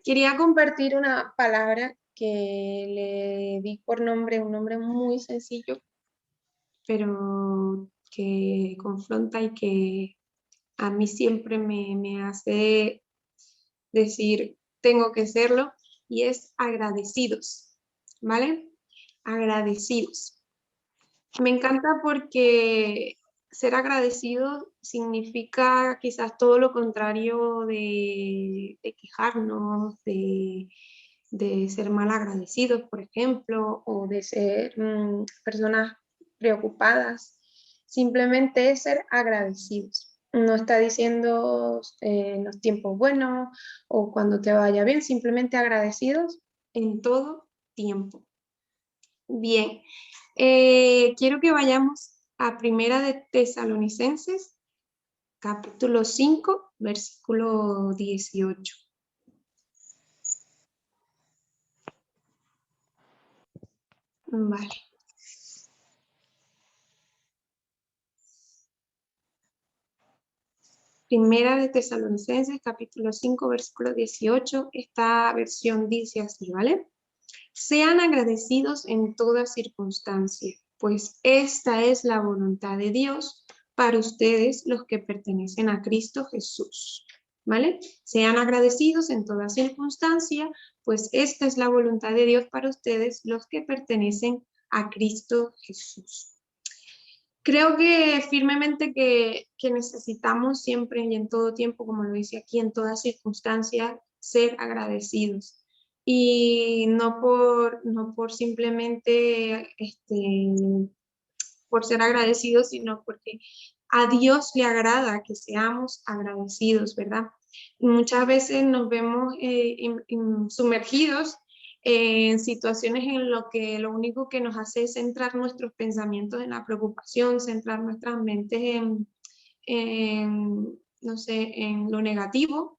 Quería compartir una palabra que le di por nombre, un nombre muy sencillo, pero que confronta y que a mí siempre me hace decir, tengo que serlo, y es agradecidos, ¿vale? Agradecidos. Me encanta porque ser agradecido significa quizás todo lo contrario de quejarnos, de ser mal agradecidos, por ejemplo, o de ser personas preocupadas. Simplemente es ser agradecidos. No está diciendo en los tiempos buenos o cuando te vaya bien, simplemente agradecidos en todo tiempo. Bien, quiero que vayamos a Primera de Tesalonicenses, capítulo 5, versículo 18. Vale. Primera de Tesalonicenses, capítulo 5, versículo 18. Esta versión dice así, ¿vale? Sean agradecidos en toda circunstancia, pues esta es la voluntad de Dios para ustedes los que pertenecen a Cristo Jesús. ¿Vale? Sean agradecidos en toda circunstancia, pues esta es la voluntad de Dios para ustedes los que pertenecen a Cristo Jesús. Creo que firmemente que necesitamos siempre y en todo tiempo, como lo dice aquí, en toda circunstancia, ser agradecidos. Y no por simplemente por ser agradecidos, sino porque a Dios le agrada que seamos agradecidos, ¿verdad? Muchas veces nos vemos sumergidos en situaciones en lo que lo único que nos hace es centrar nuestros pensamientos en la preocupación, centrar nuestras mentes no sé, en lo negativo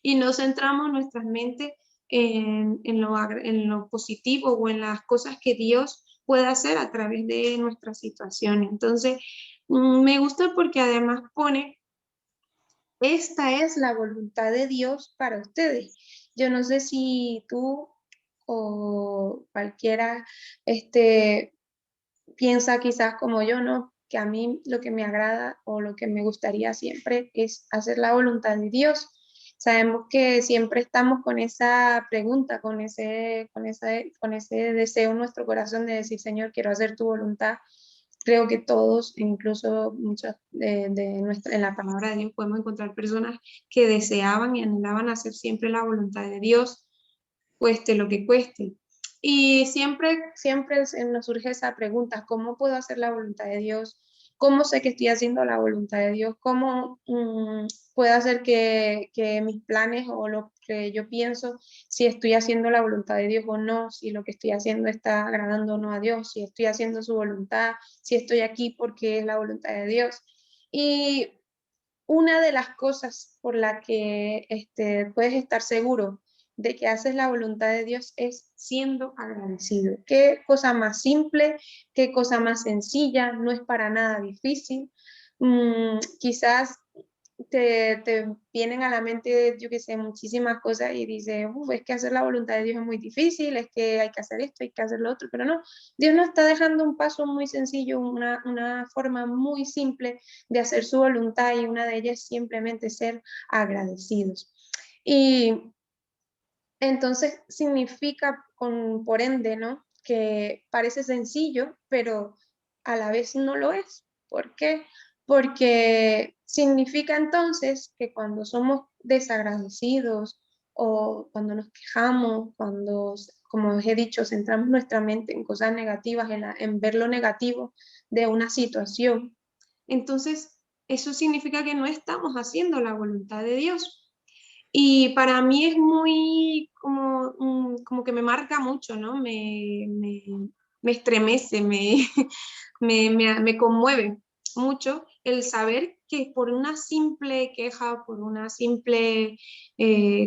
y no centramos nuestras mentes en lo positivo o en las cosas que Dios puede hacer a través de nuestra situación. Entonces, me gusta porque además pone, esta es la voluntad de Dios para ustedes. Yo no sé si tú o cualquiera piensa quizás como yo, ¿no? Que a mí lo que me agrada o lo que me gustaría siempre es hacer la voluntad de Dios. Sabemos que siempre estamos con esa pregunta, con ese deseo en nuestro corazón de decir, Señor, quiero hacer tu voluntad. Creo que todos, incluso muchas en la palabra de Dios, podemos encontrar personas que deseaban y anhelaban hacer siempre la voluntad de Dios, cueste lo que cueste. Y siempre nos surge esa pregunta, ¿cómo puedo hacer la voluntad de Dios? ¿Cómo sé que estoy haciendo la voluntad de Dios? ¿Cómo puedo hacer que mis planes o lo que yo pienso, si estoy haciendo la voluntad de Dios o no, si lo que estoy haciendo está agradando o no a Dios, si estoy haciendo su voluntad, si estoy aquí porque es la voluntad de Dios? Y una de las cosas por la que puedes estar seguro de que haces la voluntad de Dios es siendo agradecido. Qué cosa más simple, qué cosa más sencilla, no es para nada difícil. Quizás te vienen a la mente, yo qué sé, muchísimas cosas y dices, es que hacer la voluntad de Dios es muy difícil, es que hay que hacer esto, hay que hacer lo otro, pero no, Dios nos está dejando un paso muy sencillo, una forma muy simple de hacer su voluntad y una de ellas es simplemente ser agradecidos. Y entonces significa, por ende, ¿no? Que parece sencillo, pero a la vez no lo es. ¿Por qué? Porque significa entonces que cuando somos desagradecidos o cuando nos quejamos, cuando, como os he dicho, centramos nuestra mente en cosas negativas, en ver lo negativo de una situación, entonces eso significa que no estamos haciendo la voluntad de Dios. Y para mí es muy como que me marca mucho, ¿no? Me estremece, me conmueve mucho el saber que por una simple queja, por una simple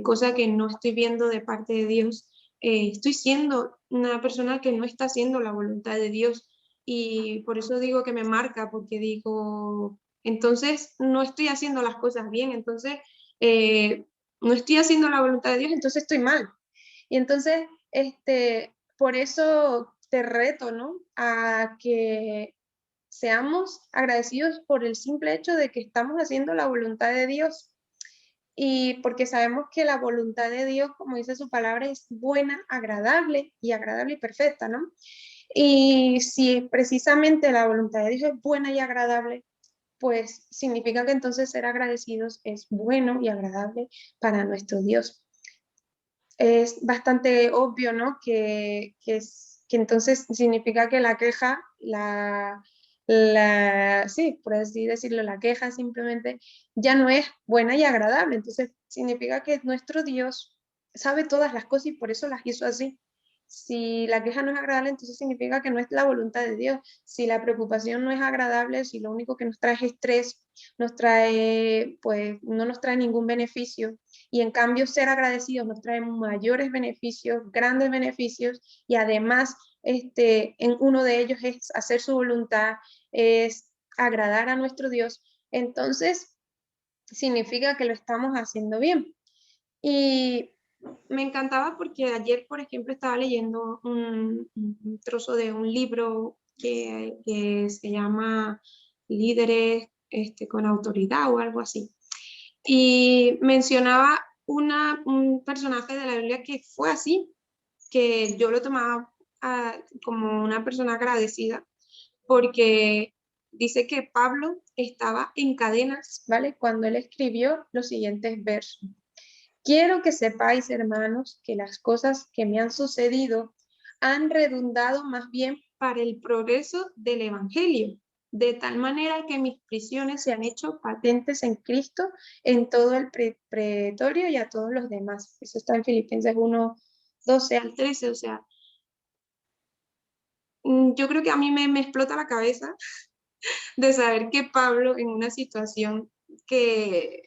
cosa que no estoy viendo de parte de Dios, estoy siendo una persona que no está haciendo la voluntad de Dios. Y por eso digo que me marca, porque digo, entonces no estoy haciendo las cosas bien, entonces no estoy haciendo la voluntad de Dios, entonces estoy mal. Y entonces, por eso te reto, ¿no? A que seamos agradecidos por el simple hecho de que estamos haciendo la voluntad de Dios. Y porque sabemos que la voluntad de Dios, como dice su palabra, es buena, agradable y perfecta, ¿no? Y si precisamente la voluntad de Dios es buena y agradable, pues significa que entonces ser agradecidos es bueno y agradable para nuestro Dios. Es bastante obvio, ¿no? Que entonces significa que la queja, sí, por así decirlo, la queja simplemente ya no es buena y agradable. Entonces significa que nuestro Dios sabe todas las cosas y por eso las hizo así. Si la queja no es agradable, entonces significa que no es la voluntad de Dios. Si la preocupación no es agradable, si lo único que nos trae es estrés, nos trae, pues no nos trae ningún beneficio, y en cambio ser agradecidos nos trae mayores beneficios, grandes beneficios, y además en uno de ellos es hacer su voluntad, es agradar a nuestro Dios, entonces significa que lo estamos haciendo bien. Y me encantaba porque ayer, por ejemplo, estaba leyendo un trozo de un libro que se llama Líderes con autoridad o algo así. Y mencionaba un personaje de la Biblia que fue así, que yo lo tomaba como una persona agradecida, porque dice que Pablo estaba en cadenas, ¿vale? Cuando él escribió los siguientes versos. Quiero que sepáis, hermanos, que las cosas que me han sucedido han redundado más bien para el progreso del Evangelio, de tal manera que mis prisiones se han hecho patentes en Cristo en todo el pretorio y a todos los demás. Eso está en Filipenses 1, 12 al 13. O sea, yo creo que a mí me explota la cabeza de saber que Pablo en una situación que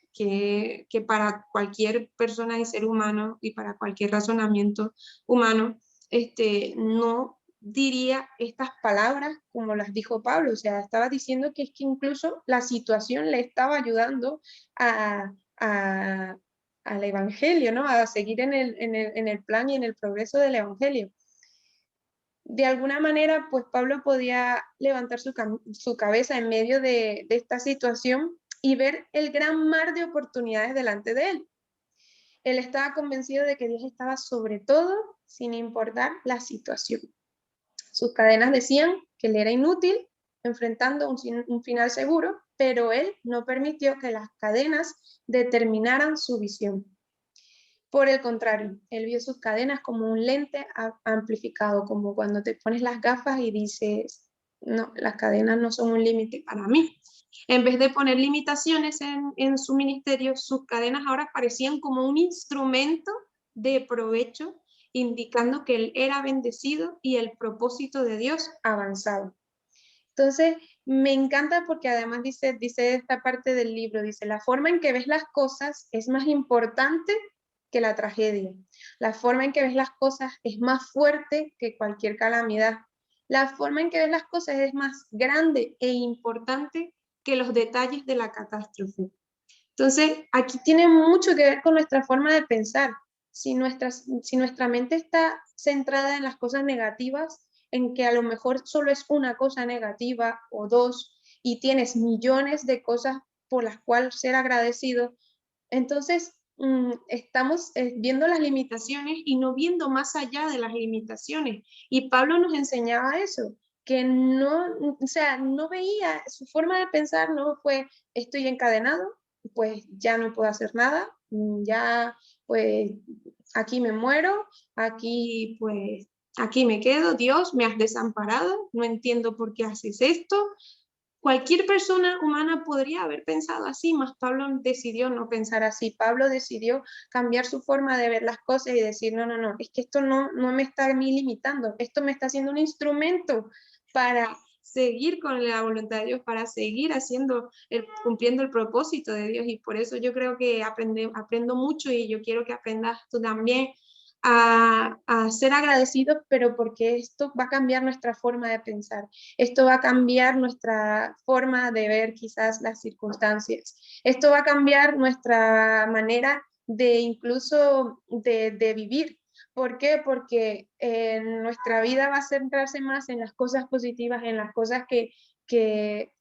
para cualquier persona y ser humano y para cualquier razonamiento humano, no diría estas palabras como las dijo Pablo. O sea, estaba diciendo que es que incluso la situación le estaba ayudando a, al Evangelio, ¿no? A seguir en el plan y en el progreso del Evangelio. De alguna manera, pues Pablo podía levantar su cabeza en medio de esta situación y ver el gran mar de oportunidades delante de él. Él estaba convencido de que Dios estaba sobre todo, sin importar la situación. Sus cadenas decían que él era inútil, enfrentando un final seguro, pero él no permitió que las cadenas determinaran su visión. Por el contrario, él vio sus cadenas como un lente amplificado, como cuando te pones las gafas y dices, no, las cadenas no son un límite para mí. En vez de poner limitaciones en su ministerio, sus cadenas ahora parecían como un instrumento de provecho, indicando que él era bendecido y el propósito de Dios avanzado. Entonces, me encanta porque además dice esta parte del libro, dice, la forma en que ves las cosas es más importante que la tragedia. La forma en que ves las cosas es más fuerte que cualquier calamidad. La forma en que ves las cosas es más grande e importante que los detalles de la catástrofe. Entonces, aquí tiene mucho que ver con nuestra forma de pensar. Si nuestra mente está centrada en las cosas negativas, en que a lo mejor solo es una cosa negativa o dos, y tienes millones de cosas por las cuales ser agradecido, entonces estamos viendo las limitaciones y no viendo más allá de las limitaciones. Y Pablo nos enseñaba eso, que no, o sea, no veía, su forma de pensar no fue estoy encadenado, pues ya no puedo hacer nada, ya pues aquí me muero, aquí pues aquí me quedo, Dios, me has desamparado, no entiendo por qué haces esto. Cualquier persona humana podría haber pensado así, mas Pablo decidió no pensar así. Pablo decidió cambiar su forma de ver las cosas y decir, no, no, no, es que esto no me está a mí limitando, esto me está haciendo un instrumento para seguir con la voluntad de Dios, para seguir cumpliendo el propósito de Dios. Y por eso yo creo que aprendo mucho y yo quiero que aprendas tú también a ser agradecidos, pero porque esto va a cambiar nuestra forma de pensar. Esto va a cambiar nuestra forma de ver quizás las circunstancias. Esto va a cambiar nuestra manera de incluso de vivir. ¿Por qué? Porque nuestra vida va a centrarse más en las cosas positivas, en las cosas que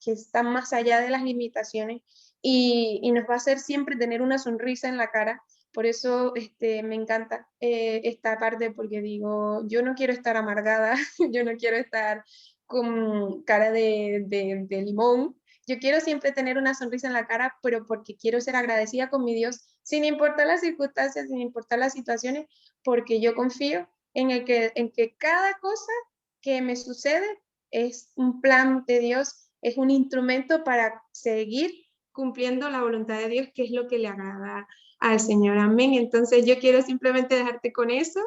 están más allá de las limitaciones y nos va a hacer siempre tener una sonrisa en la cara. Por eso me encanta esta parte, porque digo, yo no quiero estar amargada, yo no quiero estar con cara de limón. Yo quiero siempre tener una sonrisa en la cara, pero porque quiero ser agradecida con mi Dios, sin importar las circunstancias, sin importar las situaciones, porque yo confío en que cada cosa que me sucede es un plan de Dios, es un instrumento para seguir cumpliendo la voluntad de Dios, que es lo que le agrada al Señor. Amén. Entonces yo quiero simplemente dejarte con eso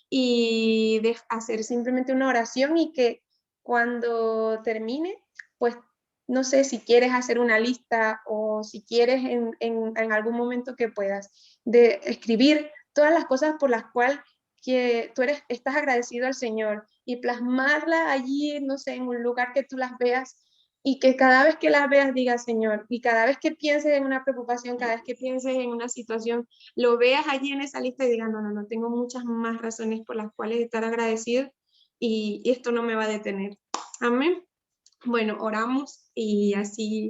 y hacer simplemente una oración y que cuando termine, pues no sé si quieres hacer una lista o si quieres en algún momento que puedas de escribir todas las cosas por las cuales que estás agradecido al Señor y plasmarla allí, no sé, en un lugar que tú las veas y que cada vez que las veas digas Señor, y cada vez que pienses en una preocupación, cada vez que pienses en una situación, lo veas allí en esa lista y digas, no, no, no, tengo muchas más razones por las cuales estar agradecido y esto no me va a detener. Amén. Bueno, oramos y así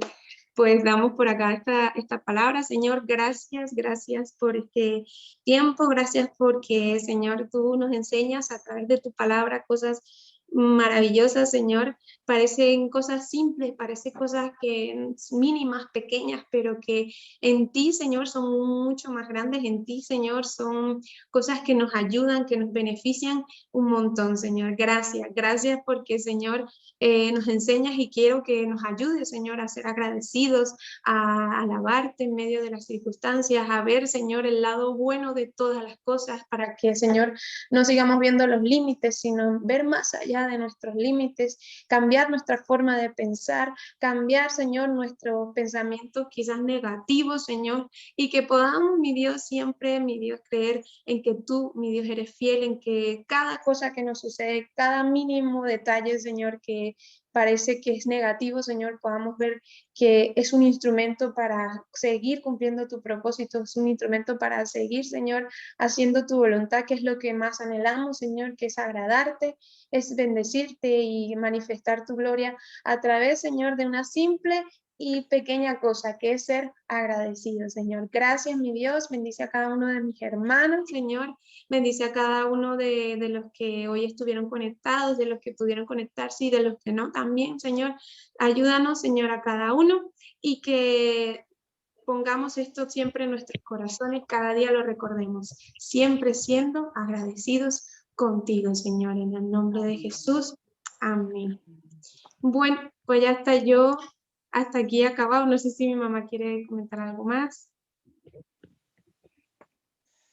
pues damos por acá esta palabra. Señor, gracias, gracias por este tiempo, gracias porque, Señor, tú nos enseñas a través de tu palabra cosas maravillosas, Señor. Parecen cosas simples, parecen cosas que mínimas, pequeñas, pero que en ti, Señor, son mucho más grandes. En ti, Señor, son cosas que nos ayudan, que nos benefician un montón, Señor. Gracias, gracias porque, Señor, nos enseñas y quiero que nos ayudes, Señor, a ser agradecidos, a alabarte en medio de las circunstancias, a ver, Señor, el lado bueno de todas las cosas, para que, Señor, no sigamos viendo los límites, sino ver más allá de nuestros límites, cambiar nuestra forma de pensar, cambiar, Señor, nuestros pensamientos quizás negativos, Señor, y que podamos, mi Dios, siempre, mi Dios, creer en que tú, mi Dios, eres fiel, en que cada cosa que nos sucede, cada mínimo detalle, Señor, que parece que es negativo, Señor, podamos ver que es un instrumento para seguir cumpliendo tu propósito, es un instrumento para seguir, Señor, haciendo tu voluntad, que es lo que más anhelamos, Señor, que es agradarte, es bendecirte y manifestar tu gloria a través, Señor, de una simple y pequeña cosa, que es ser agradecido, Señor. Gracias, mi Dios, bendice a cada uno de mis hermanos, Señor, bendice a cada uno de los que hoy estuvieron conectados, de los que pudieron conectarse y de los que no también, Señor. Ayúdanos, Señor, a cada uno y que pongamos esto siempre en nuestros corazones, cada día lo recordemos, siempre siendo agradecidos contigo, Señor, en el nombre de Jesús. Amén. Bueno, pues ya está yo hasta aquí acabado. No sé si mi mamá quiere comentar algo más.